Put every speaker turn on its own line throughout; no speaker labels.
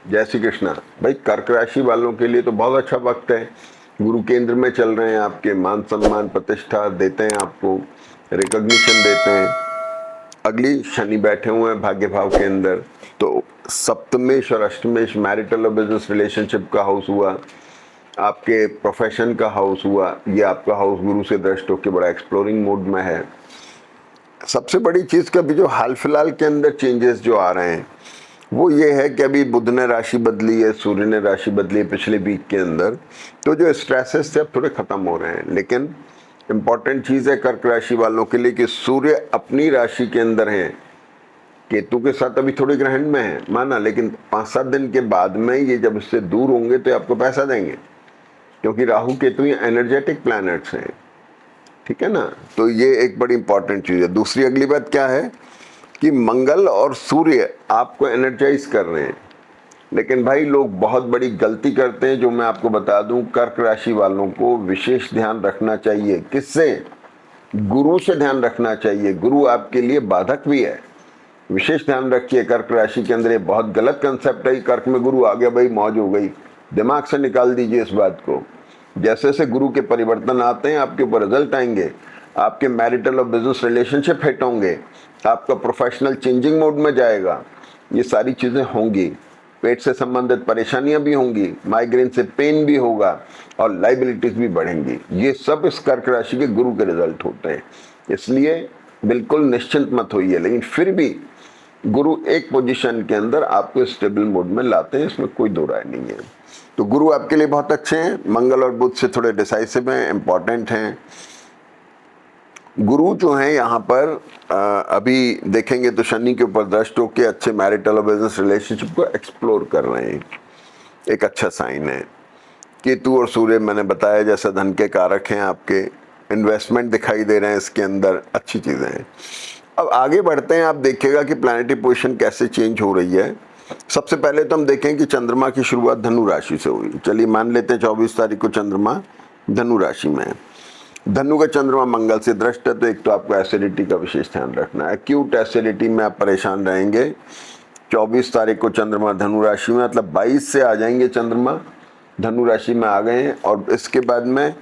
जय श्री कृष्णा। भाई कर्क राशि वालों के लिए तो बहुत अच्छा वक्त है। गुरु केंद्र में चल रहे हैं, आपके मान सम्मान प्रतिष्ठा देते हैं, आपको रिकॉग्निशन देते हैं। अगली शनि बैठे हुए हैं भाग्य भाव के अंदर, तो सप्तमेश और अष्टमेश मैरिटल और बिजनेस रिलेशनशिप का हाउस हुआ, आपके प्रोफेशन का हाउस हुआ। ये आपका हाउस गुरु से दृष्ट होकर बड़ा एक्सप्लोरिंग मोड में है। सबसे बड़ी चीज का भी जो हाल फिलहाल के अंदर चेंजेस जो आ रहे हैं वो ये है कि अभी बुध ने राशि बदली है, सूर्य ने राशि बदली है पिछले वीक के अंदर, तो जो स्ट्रेसेस थे अब थोड़े खत्म हो रहे हैं। लेकिन इंपॉर्टेंट चीज है कर्क राशि वालों के लिए कि सूर्य अपनी राशि के अंदर है, केतु के साथ अभी थोड़े ग्रहण में है माना, लेकिन 5-7 दिन के बाद में ये जब इससे दूर होंगे तो आपको पैसा देंगे, क्योंकि राहु केतु ये एनर्जेटिक प्लैनेट्स हैं। ठीक है ना, तो ये एक बड़ी इंपॉर्टेंट चीज है। दूसरी अगली बात क्या है कि मंगल और सूर्य आपको एनर्जाइज कर रहे हैं, लेकिन भाई लोग बहुत बड़ी गलती करते हैं जो मैं आपको बता दूं। कर्क राशि वालों को विशेष ध्यान रखना चाहिए। किससे? गुरु से ध्यान रखना चाहिए। गुरु आपके लिए बाधक भी है, विशेष ध्यान रखिए। कर्क राशि के अंदर ये बहुत गलत कंसेप्ट है, कर्क में गुरु आ गया भाई मौज हो गई। दिमाग से निकाल दीजिए इस बात को। जैसे जैसे गुरु के परिवर्तन आते हैं आपके ऊपर रिजल्ट आएंगे, आपके मैरिटल और बिजनेस रिलेशनशिप हिट होंगे, आपका प्रोफेशनल चेंजिंग मोड में जाएगा, ये सारी चीजें होंगी। पेट से संबंधित परेशानियां भी होंगी, माइग्रेन से पेन भी होगा और लाइबिलिटीज भी बढ़ेंगी। ये सब इस कर्क राशि के गुरु के रिजल्ट होते हैं, इसलिए बिल्कुल निश्चिंत मत होइए। लेकिन फिर भी गुरु एक पोजीशन के अंदर आपको स्टेबल मोड में लाते हैं, इसमें कोई दो राय नहीं है। तो गुरु आपके लिए बहुत अच्छे हैं। मंगल और बुध से थोड़े डिसाइसिव हैं, इंपॉर्टेंट हैं। गुरु जो है यहाँ पर अभी देखेंगे तो शनि के ऊपर दृष्ट होकर अच्छे मैरिटल और बिजनेस रिलेशनशिप को एक्सप्लोर कर रहे हैं, एक अच्छा साइन है। केतु और सूर्य मैंने बताया जैसा धन के कारक हैं, आपके इन्वेस्टमेंट दिखाई दे रहे हैं इसके अंदर, अच्छी चीजें हैं। अब आगे बढ़ते हैं, आप देखिएगा कि प्लैनेटरी पोजीशन कैसे चेंज हो रही है। सबसे पहले तो हम देखें कि चंद्रमा की शुरुआत धनु राशि से हुई। चलिए मान लेते हैं 24 तारीख को चंद्रमा धनु राशि में है। धनु का चंद्रमा मंगल से दृष्ट है, तो एक तो आपको एसिडिटी का विशेष ध्यान रखना है। एक्यूट एसिडिटी में आप परेशान रहेंगे। 24 तारीख को चंद्रमा धनु राशि में, मतलब 22 से आ जाएंगे चंद्रमा धनु राशि में आ गए हैं, और इसके बाद में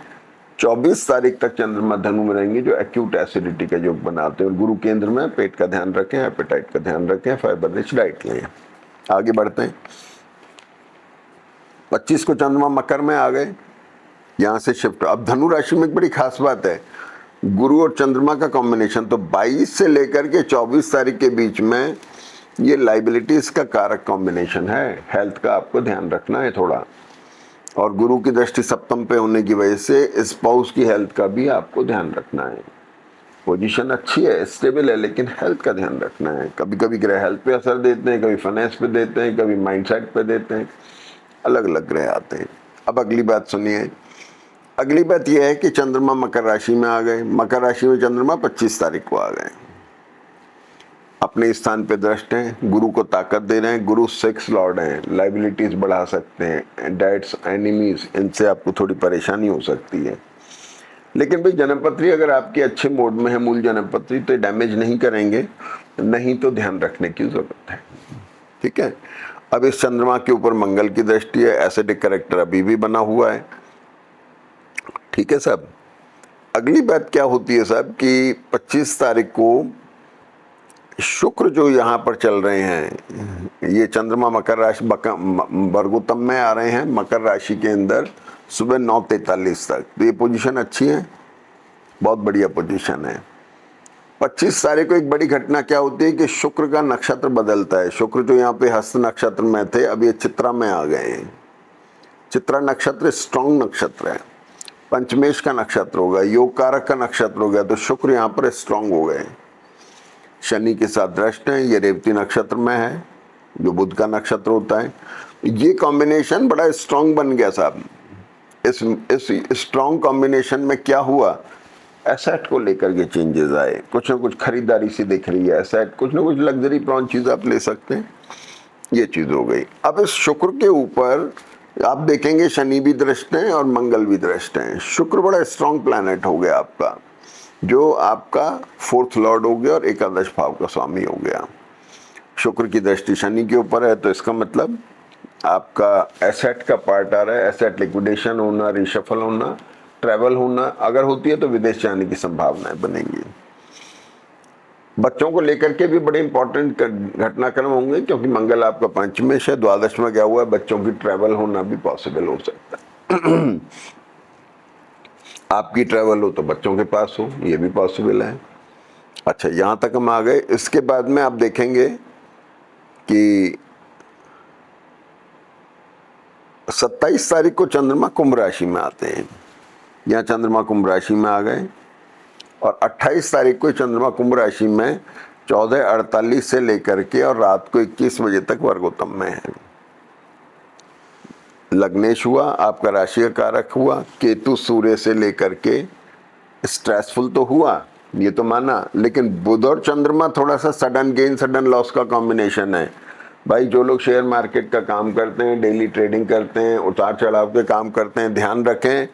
24 तारीख तक चंद्रमा धनु में रहेंगे, जो एक्यूट एसिडिटी का योग बनाते हैं। और गुरु केंद्र में पेट का ध्यान रखें, एपेटाइट का ध्यान रखें, फाइबर रिच डाइट लें। आगे बढ़ते हैं। 25 को चंद्रमा मकर में आ गए, यहां से शिफ्ट। अब धनु राशि में एक बड़ी खास बात है, गुरु और चंद्रमा का कॉम्बिनेशन, तो 22 से लेकर के 24 तारीख के बीच में ये लाइबिलिटीज का कारक कॉम्बिनेशन है। हेल्थ का आपको ध्यान रखना है थोड़ा, और गुरु की दृष्टि सप्तम पे होने की वजह से स्पाउस की हेल्थ का भी आपको ध्यान रखना है। पोजीशन अच्छी है, स्टेबल है, लेकिन हेल्थ का ध्यान रखना है। कभी कभी ग्रह हेल्थ पे असर देते हैं, कभी फाइनेंस पे देते हैं, कभी माइंडसेट पे देते हैं, अलग अलग ग्रह आते हैं। अब अगली बात सुनिए। अगली बात यह है कि चंद्रमा मकर राशि में आ गए। मकर राशि में चंद्रमा 25 तारीख को आ गए, अपने स्थान पे दृष्ट हैं, गुरु को ताकत दे रहे हैं। गुरु 6 लॉर्ड हैं, लाइबिलिटीज बढ़ा सकते हैं, डेट्स, एनिमीज, इनसे आपको थोड़ी परेशानी हो सकती है। लेकिन भाई जन्मपत्री अगर आपके अच्छे मोड में है, मूल जन्मपत्री, तो डैमेज नहीं करेंगे, नहीं तो ध्यान रखने की जरूरत है। ठीक है। अब इस चंद्रमा के ऊपर मंगल की दृष्टि है, एसिडिक करेक्टर अभी भी बना हुआ है। ठीक है साहब। अगली बात क्या होती है साहब कि 25 तारीख को शुक्र जो यहाँ पर चल रहे हैं, ये चंद्रमा मकर राशि वर्गोत्तम में आ रहे हैं, मकर राशि के अंदर सुबह 9:43 तक, तो ये पोजीशन अच्छी है, बहुत बढ़िया पोजीशन है। 25 तारीख को एक बड़ी घटना क्या होती है कि शुक्र का नक्षत्र बदलता है। शुक्र जो यहाँ पे हस्त नक्षत्र में थे, अब ये चित्रा में आ गए हैं। चित्रा नक्षत्र स्ट्रॉन्ग नक्षत्र है, पंचमेश का नक्षत्र होगा, योग कारक का नक्षत्र हो गया, तो शुक्र यहाँ पर स्ट्रॉन्ग हो गए। शनि के साथ दृष्ट है, ये रेवती नक्षत्र में है, जो बुध का नक्षत्र होता है। ये कॉम्बिनेशन बड़ा स्ट्रॉन्ग बन गया साहब। इस स्ट्रॉन्ग कॉम्बिनेशन में क्या हुआ, एसेट को लेकर के चेंजेस आए, कुछ ना कुछ खरीदारी सी दिख रही है, एसेट, कुछ ना कुछ लग्जरी प्रॉन चीज आप ले सकते हैं, ये चीज हो गई। अब इस शुक्र के ऊपर आप देखेंगे शनि भी दृष्ट हैं और मंगल भी दृष्ट हैं। शुक्र बड़ा स्ट्रॉन्ग प्लैनेट हो गया आपका, जो आपका 4th लॉर्ड हो गया और एकादश भाव का स्वामी हो गया। शुक्र की दृष्टि शनि के ऊपर है, तो इसका मतलब आपका एसेट का पार्ट आ रहा है, एसेट लिक्विडेशन होना, रिशफल होना, ट्रैवल होना, अगर होती है तो विदेश जाने की संभावनाएं बनेंगी। बच्चों को लेकर के भी बड़े इंपॉर्टेंट घटनाक्रम होंगे, क्योंकि मंगल आपका पंचमेश है, द्वादश में गया हुआ है, बच्चों की ट्रैवल होना भी पॉसिबल हो सकता है। आपकी ट्रैवल हो तो बच्चों के पास हो, ये भी पॉसिबल है। अच्छा, यहां तक हम आ गए। इसके बाद में आप देखेंगे कि 27 तारीख को चंद्रमा कुंभ राशि में आते हैं। यहाँ चंद्रमा कुंभ राशि में आ गए और 28 तारीख को चंद्रमा कुंभ राशि में 14:48 से लेकर के और रात को 21 बजे तक वर्गोत्तम में है। लग्नेश हुआ, आपका राशि का कारक हुआ, केतु सूर्य से लेकर के स्ट्रेसफुल तो हुआ, ये तो माना, लेकिन बुध और चंद्रमा थोड़ा सा सडन गेन सडन लॉस का कॉम्बिनेशन है। भाई जो लोग शेयर मार्केट का काम करते हैं, डेली ट्रेडिंग करते हैं, उतार चढ़ाव के काम करते हैं, ध्यान रखें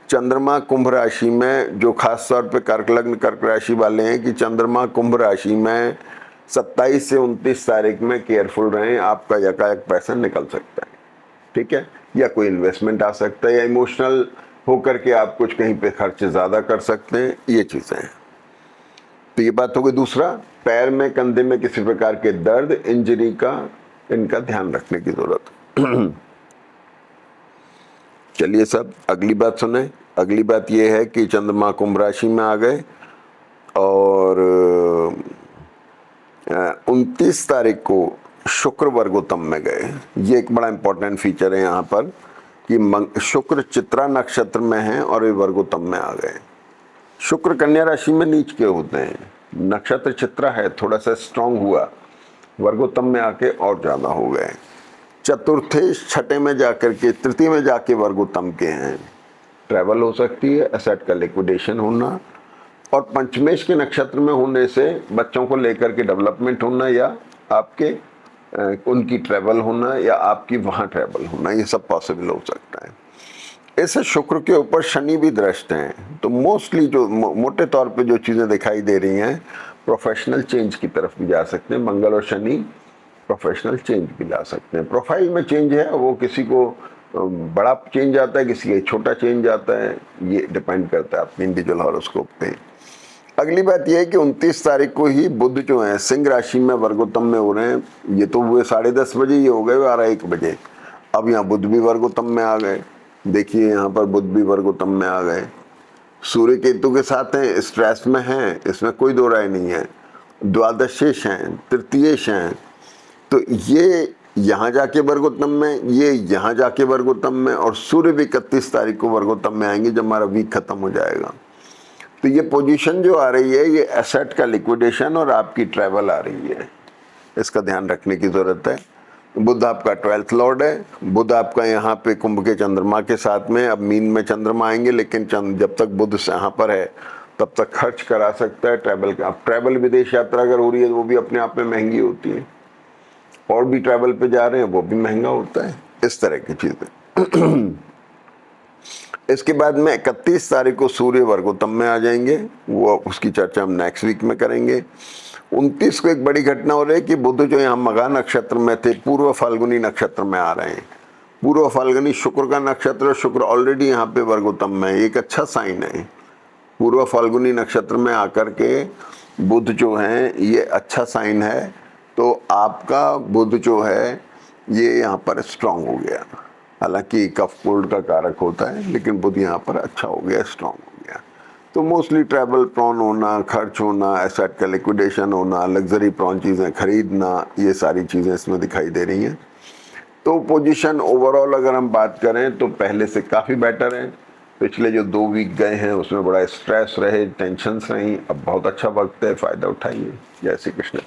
चंद्रमा कुंभ राशि में, जो खास तौर पे कर्क लग्न कर्क राशि वाले हैं, कि चंद्रमा कुंभ राशि में 27 से 29 तारीख में केयरफुल रहें, आपका यकायक पैसा निकल सकता है, ठीक है, या कोई इन्वेस्टमेंट आ सकता है, या इमोशनल होकर के आप कुछ कहीं पे खर्च ज्यादा कर सकते हैं, ये चीजें हैं। तो ये बात हो गई। दूसरा, पैर में कंधे में किसी प्रकार के दर्द, इंजरी का, इनका ध्यान रखने की जरूरत। चलिए सब अगली बात सुने। अगली बात यह है कि चंद्रमा कुंभ राशि में आ गए और 29 तारीख को शुक्र वर्गोत्तम में गए। ये एक बड़ा इंपॉर्टेंट फीचर है यहाँ पर कि शुक्र चित्रा नक्षत्र में है और ये वर्गोत्तम में आ गए। शुक्र कन्या राशि में नीच के होते हैं, नक्षत्र चित्रा है, थोड़ा सा स्ट्रांग हुआ, वर्गोत्तम में आके और ज्यादा हो गए। चतुर्थे छठे में जाकर के तृतीय में जाके वर्गोत्तम के हैं, ट्रैवल हो सकती है, एसेट का लिक्विडेशन होना, और पंचमेश के नक्षत्र में होने से बच्चों को लेकर के डेवलपमेंट होना, या आपके उनकी ट्रैवल होना, या आपकी वहाँ ट्रैवल होना, ये सब पॉसिबल हो सकता है। ऐसे शुक्र के ऊपर शनि भी दृष्ट हैं, तो मोस्टली जो मोटे तौर पे जो चीज़ें दिखाई दे रही हैं, प्रोफेशनल चेंज की तरफ भी जा सकते हैं। मंगल और शनि प्रोफेशनल चेंज भी ला सकते हैं। प्रोफाइल में चेंज है, वो किसी को बड़ा चेंज आता है, किसी का छोटा चेंज आता है, ये डिपेंड करता है अपने इंडिविजुअल हॉरोस्कोप पे। अगली बात यह है कि 29 तारीख को ही बुध जो है सिंह राशि में वर्गोत्तम में हो रहे हैं। ये तो हुए 10:30 बजे, ये हो गए 12-1 बजे। अब यहाँ बुध भी वर्गोत्तम में आ गए। देखिए यहाँ पर बुध भी वर्गोत्तम में आ गए, सूर्य केतु के साथ हैं, स्ट्रेस में हैं, इसमें कोई दो राय नहीं है। द्वादशेश हैं, तृतीयेश हैं, तो ये यहाँ जाके वर्गोत्तम में, ये यहाँ जाके वर्गोत्तम में, और सूर्य भी 31 तारीख को वर्गोत्तम में आएंगे जब हमारा वीक खत्म हो जाएगा। तो ये पोजीशन जो आ रही है, ये एसेट का लिक्विडेशन और आपकी ट्रैवल आ रही है, इसका ध्यान रखने की जरूरत है। बुध आपका 12th लॉर्ड है, बुध आपका यहाँ पे कुंभ के चंद्रमा के साथ में, अब मीन में चंद्रमा आएंगे, लेकिन जब तक बुध यहाँ पर है तब तक खर्च करा सकता है ट्रैवल का। अब ट्रैवल विदेश यात्रा अगर हो रही है तो वो भी अपने आप में महंगी होती है, और भी ट्रैवल पे जा रहे हैं वो भी महंगा होता है, इस तरह की चीजें। इसके बाद में 31 तारीख को सूर्य वर्गोत्तम में आ जाएंगे, वो उसकी चर्चा हम नेक्स्ट वीक में करेंगे। 29 को एक बड़ी घटना हो रही है कि बुध जो यहाँ मघा नक्षत्र में थे, पूर्व फाल्गुनी नक्षत्र में आ रहे हैं। पूर्व फाल्गुनी शुक्र का नक्षत्र, शुक्र ऑलरेडी यहाँ पे वर्गोत्तम में है, एक अच्छा साइन है। पूर्व फाल्गुनी नक्षत्र में आकर के बुध जो है, ये अच्छा साइन है। तो आपका बुध जो है ये यहाँ पर स्ट्रांग हो गया, हालांकि कफ कोल्ड का कारक होता है, लेकिन बुध यहाँ पर अच्छा हो गया, स्ट्रांग हो गया। तो मोस्टली ट्रैवल प्रॉन होना, खर्च होना, एसेट का लिक्विडेशन होना, लग्जरी प्रॉन चीज़ें खरीदना, ये सारी चीज़ें इसमें दिखाई दे रही हैं। तो पोजीशन ओवरऑल अगर हम बात करें तो पहले से काफ़ी बेटर है। पिछले जो 2 वीक गए हैं उसमें बड़ा स्ट्रेस रहे, टेंशन्स रही, अब बहुत अच्छा वक्त है, फ़ायदा उठाइए। जय श्री कृष्ण।